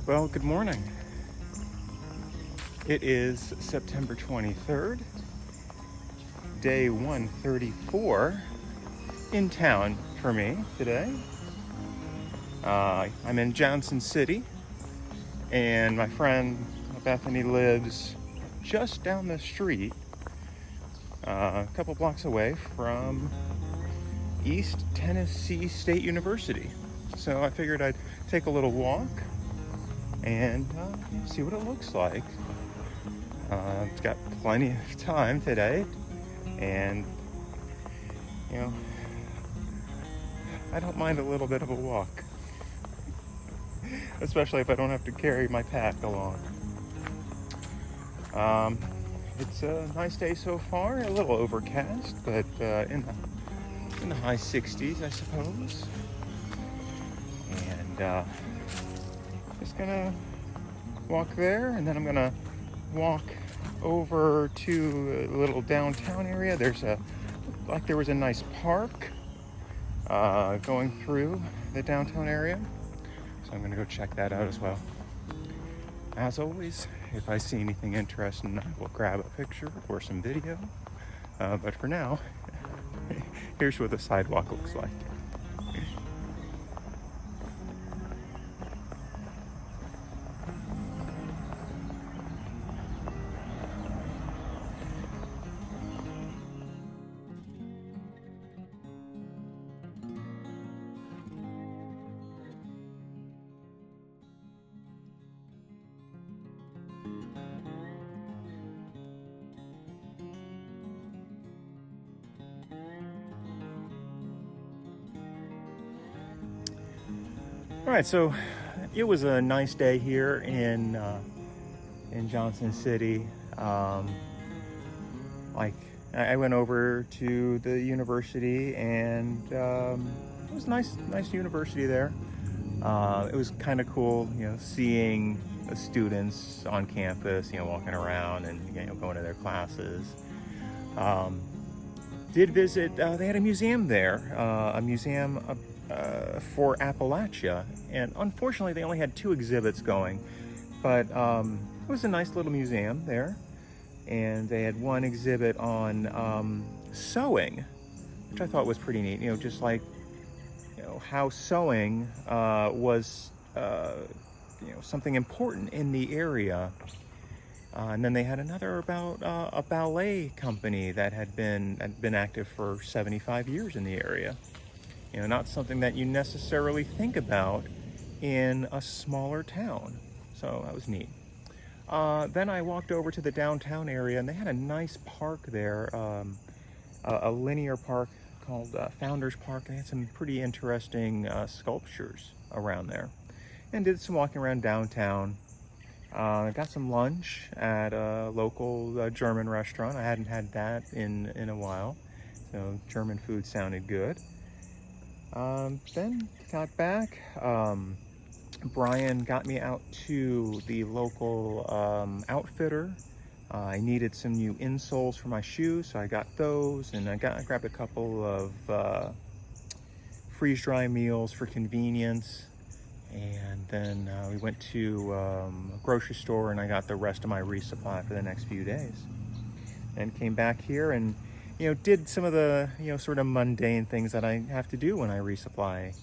Well, good morning. It is September 23rd, day 134 in town for me today. I'm in Johnson City, and my friend Bethany lives just down the street, a couple blocks away from East Tennessee State University. So I figured I'd take a little walk and see what it looks like. It's got plenty of time today, and I don't mind a little bit of a walk, especially if I don't have to carry my pack along. It's a nice day so far, a little overcast, but in the high 60s, I suppose. And just gonna walk there, and then I'm gonna walk over to a little downtown area. There was a nice park going through the downtown area, so I'm gonna go check that out as well. As always, if I see anything interesting, I will grab a picture or some video, but for now, here's what the sidewalk looks like. All right, so it was a nice day here in Johnson City. I went over to the university, and it was nice university there. It was kind of cool, seeing the students on campus, walking around and going to their classes. Did visit. They had a museum there, a museum for Appalachia, and unfortunately they only had 2 exhibits going, but it was a nice little museum there, and they had one exhibit on sewing, which I thought was pretty neat. Just like how sewing was something important in the area. And then they had another about a ballet company that had been active for 75 years in the area. Not something that you necessarily think about in a smaller town. So that was neat. Then I walked over to the downtown area, and they had a nice park there, a linear park called Founders Park. They had some pretty interesting sculptures around there, and did some walking around downtown. Got some lunch at a local German restaurant. I hadn't had that in a while, so German food sounded good. Then got back. Brian got me out to the local outfitter. I needed some new insoles for my shoes, so I got those, and I grabbed a couple of freeze-dry meals for convenience. And then we went to a grocery store, and I got the rest of my resupply for the next few days. And came back here and did some of the sort of mundane things that I have to do when I resupply.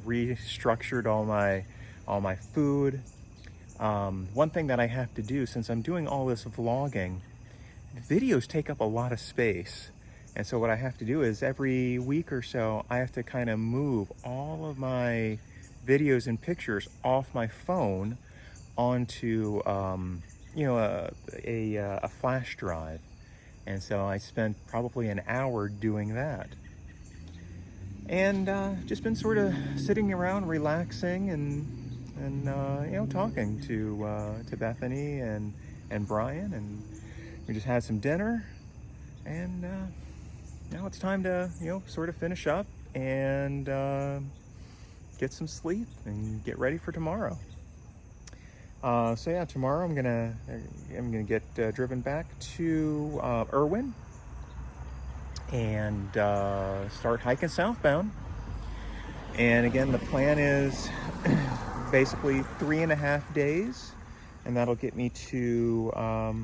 Restructured all my food. One thing that I have to do, since I'm doing all this vlogging, videos take up a lot of space. And so what I have to do is every week or so, I have to kind of move all of my videos and pictures off my phone onto a flash drive. And so I spent probably an hour doing that, and just been sort of sitting around relaxing and talking to Bethany and Brian, and we just had some dinner, and now it's time to sort of finish up and get some sleep and get ready for tomorrow. So yeah, tomorrow I'm gonna get driven back to Irwin and start hiking southbound. And again, the plan is basically 3.5 days, and that'll get me to, oh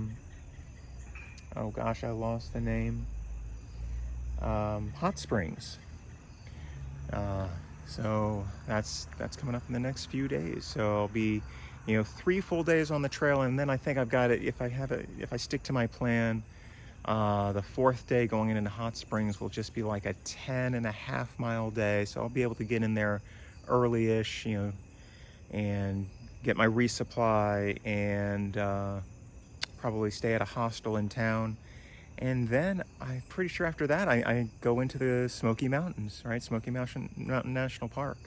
gosh, I lost the name, Hot Springs. Uh, so that's coming up in the next few days. So I'll be, 3 full days on the trail, and then I think I've got it. If I stick to my plan, the 4th day going into Hot Springs will just be like a 10.5 mile day. So I'll be able to get in there early-ish, and get my resupply, and probably stay at a hostel in town. And then I'm pretty sure after that, I go into the Smoky Mountains, right? Smoky Mountain National Park.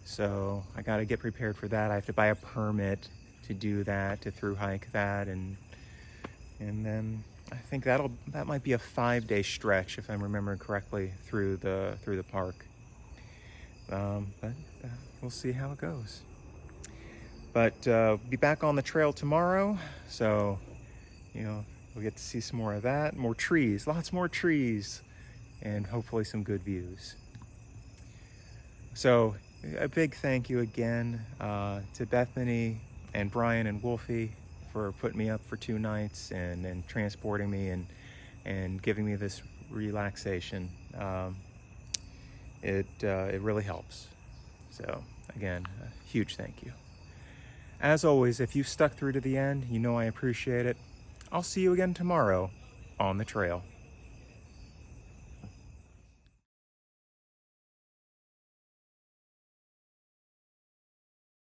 So I got to get prepared for that. I have to buy a permit to do that, to through hike that, and then I think that might be a 5-day stretch, if I'm remembering correctly, through the park. But we'll see how it goes. But be back on the trail tomorrow, so we'll get to see some more of that, more trees, lots more trees, and hopefully some good views. So a big thank you again to Bethany and Brian and Wolfie for putting me up for 2 nights and transporting me and giving me this relaxation. It really helps. So again, a huge thank you. As always, if you've stuck through to the end, I appreciate it. I'll see you again tomorrow on the trail.